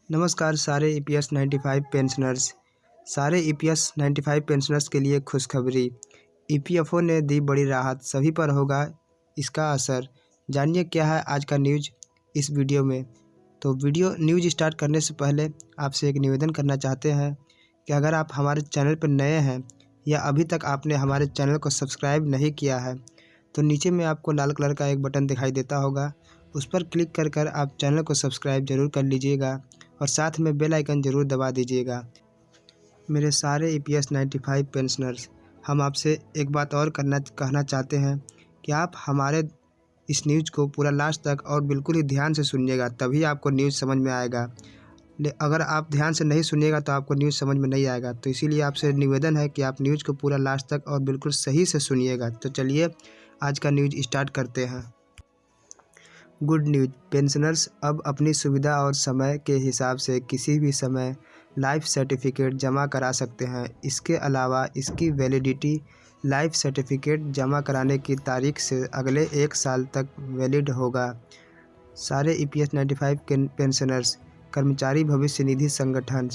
नमस्कार सारे EPS 95 pensioners. सारे ईपीएस 95 पेंशनर्स के लिए खुशखबरी। ईपीएफओ ने दी बड़ी राहत, सभी पर होगा इसका असर। जानिए क्या है आज का न्यूज़ इस वीडियो में। तो न्यूज़ स्टार्ट करने से पहले आपसे एक निवेदन करना चाहते हैं कि अगर आप हमारे चैनल पर नए हैं या अभी तक आपने हमारे चैनल को सब्सक्राइब नहीं किया है तो नीचे में आपको लाल कलर का एक बटन दिखाई देता होगा, उस पर क्लिक कर आप चैनल को सब्सक्राइब ज़रूर कर लीजिएगा और साथ में बेल आइकन ज़रूर दबा दीजिएगा। मेरे सारे ईपीएस 95 पेंशनर्स, हम आपसे एक बात और कहना चाहते हैं कि आप हमारे इस न्यूज़ को पूरा लास्ट तक और बिल्कुल ही ध्यान से सुनिएगा, तभी आपको न्यूज़ समझ में आएगा। अगर आप ध्यान से नहीं सुनिएगा तो आपको न्यूज़ समझ में नहीं आएगा। तो इसीलिए आपसे निवेदन है कि आप न्यूज़ को पूरा लास्ट तक और बिल्कुल सही से सुनिएगा। तो चलिए आज का न्यूज़ स्टार्ट करते हैं। गुड न्यूज़, पेंशनर्स अब अपनी सुविधा और समय के हिसाब से किसी भी समय लाइफ सर्टिफिकेट जमा करा सकते हैं। इसके अलावा इसकी वैलिडिटी लाइफ सर्टिफिकेट जमा कराने की तारीख से अगले 1 साल तक वैलिड होगा। सारे ईपीएस 95 के पेंशनर्स, कर्मचारी भविष्य निधि संगठन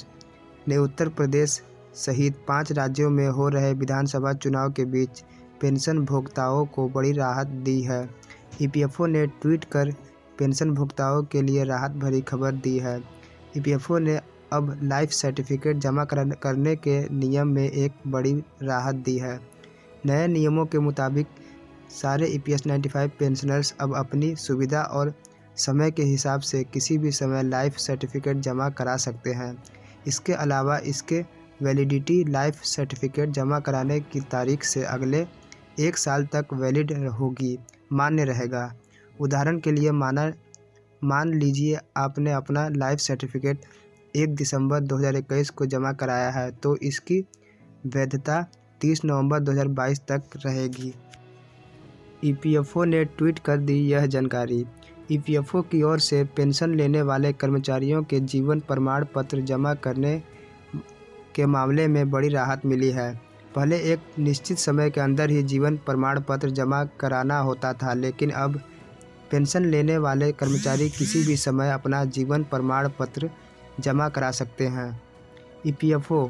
ने उत्तर प्रदेश सहित 5 राज्यों में हो रहे विधानसभा चुनाव के बीच पेंशन भोक्ताओं को बड़ी राहत दी है। ईपीएफओ ने ट्वीट कर पेंशन भोक्ताओं के लिए राहत भरी खबर दी है। ईपीएफओ ने अब लाइफ सर्टिफिकेट जमा करने के नियम में एक बड़ी राहत दी है। नए नियमों के मुताबिक सारे ईपीएस 95 पेंशनर्स अब अपनी सुविधा और समय के हिसाब से किसी भी समय लाइफ सर्टिफिकेट जमा करा सकते हैं। इसके अलावा इसके वैलिडिटी लाइफ सर्टिफिकेट जमा कराने की तारीख से अगले 1 साल तक वैलिड होगी, मान्य रहेगा। उदाहरण के लिए मान लीजिए आपने अपना लाइफ सर्टिफिकेट 1 दिसंबर 2021 को जमा कराया है तो इसकी वैधता 30 नवंबर 2022 तक रहेगी। ईपीएफओ ने ट्वीट कर दी यह जानकारी। ईपीएफओ की ओर से पेंशन लेने वाले कर्मचारियों के जीवन प्रमाण पत्र जमा करने के मामले में बड़ी राहत मिली है। पहले एक निश्चित समय के अंदर ही जीवन प्रमाण पत्र जमा कराना होता था, लेकिन अब पेंशन लेने वाले कर्मचारी किसी भी समय अपना जीवन प्रमाण पत्र जमा करा सकते हैं। ईपीएफओ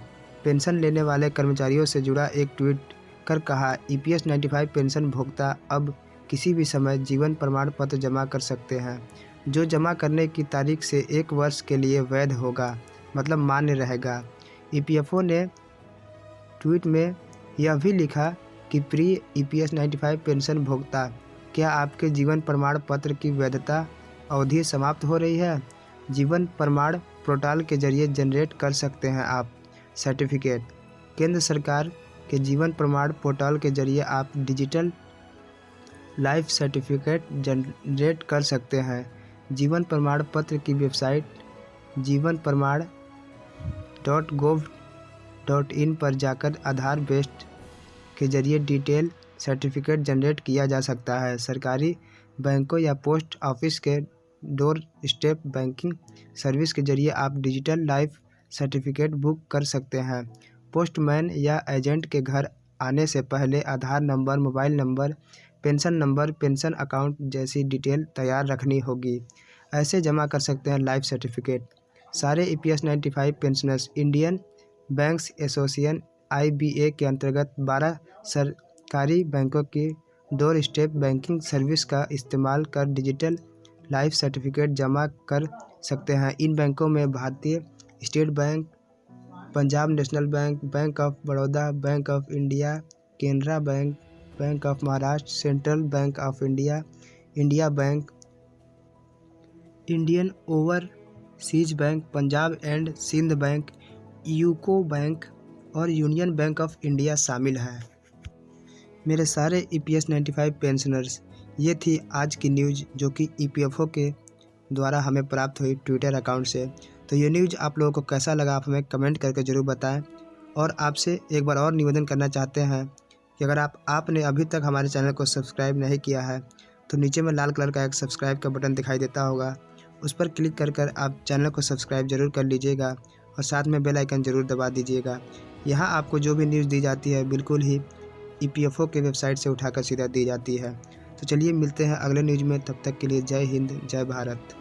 पेंशन लेने वाले कर्मचारियों से जुड़ा एक ट्वीट कर कहा, ईपीएस 95 पेंशन भोक्ता अब किसी भी समय जीवन प्रमाण पत्र जमा कर सकते हैं, जो जमा करने की तारीख से 1 वर्ष के लिए वैध होगा, मतलब मान्य रहेगा। ईपीएफओ ने ट्वीट में यह भी लिखा कि प्रिय ईपीएस 95 पेंशन भोक्ता, क्या आपके जीवन प्रमाण पत्र की वैधता अवधि समाप्त हो रही है? जीवन प्रमाण पोर्टल के जरिए जनरेट कर सकते हैं आप सर्टिफिकेट। केंद्र सरकार के जीवन प्रमाण पोर्टल के जरिए आप डिजिटल लाइफ सर्टिफिकेट जनरेट कर सकते हैं। जीवन प्रमाण पत्र की वेबसाइट जीवन प्रमाण .gov.in पर जाकर आधार बेस्ड के जरिए डिटेल सर्टिफिकेट जनरेट किया जा सकता है। सरकारी बैंकों या पोस्ट ऑफिस के डोर स्टेप बैंकिंग सर्विस के जरिए आप डिजिटल लाइफ सर्टिफिकेट बुक कर सकते हैं। पोस्टमैन या एजेंट के घर आने से पहले Aadhaar number, mobile number, pension account जैसी डिटेल तैयार रखनी होगी। ऐसे जमा कर सकते हैं लाइफ सर्टिफिकेट। सारे EPS 95 pensioners Indian banks association IBA के अंतर्गत 12 सरकारी बैंकों की डोर स्टेप बैंकिंग सर्विस का इस्तेमाल कर डिजिटल लाइफ सर्टिफिकेट जमा कर सकते हैं। इन बैंकों में भारतीय State Bank, Punjab National Bank, Bank of Baroda, Bank of India, Canara Bank, Bank of Maharashtra, Central Bank of India, India Bank, Indian Overseas Bank, Punjab and Sind Bank, UCO Bank और यूनियन बैंक ऑफ इंडिया शामिल हैं। मेरे सारे ईपीएस 95 पेंशनर्स, ये थी आज की news जो कि ईपीएफओ के द्वारा हमें प्राप्त हुई ट्विटर अकाउंट से। तो ये न्यूज़ आप लोगों को कैसा लगा आप हमें कमेंट करके ज़रूर बताएं। और आपसे एक बार और निवेदन करना चाहते हैं कि अगर आपने अभी तक हमारे चैनल को सब्सक्राइब नहीं किया है तो नीचे में लाल कलर का एक सब्सक्राइब का बटन दिखाई देता होगा, उस पर क्लिक कर आप चैनल को सब्सक्राइब ज़रूर कर लीजिएगा और साथ में बेल आइकन ज़रूर दबा दीजिएगा। यहाँ आपको जो भी न्यूज़ दी जाती है बिल्कुल ही ईपीएफओ के वेबसाइट से उठाकर सीधा दी जाती है। तो चलिए मिलते हैं अगले न्यूज़ में, तब तक के लिए जय हिंद, जय भारत।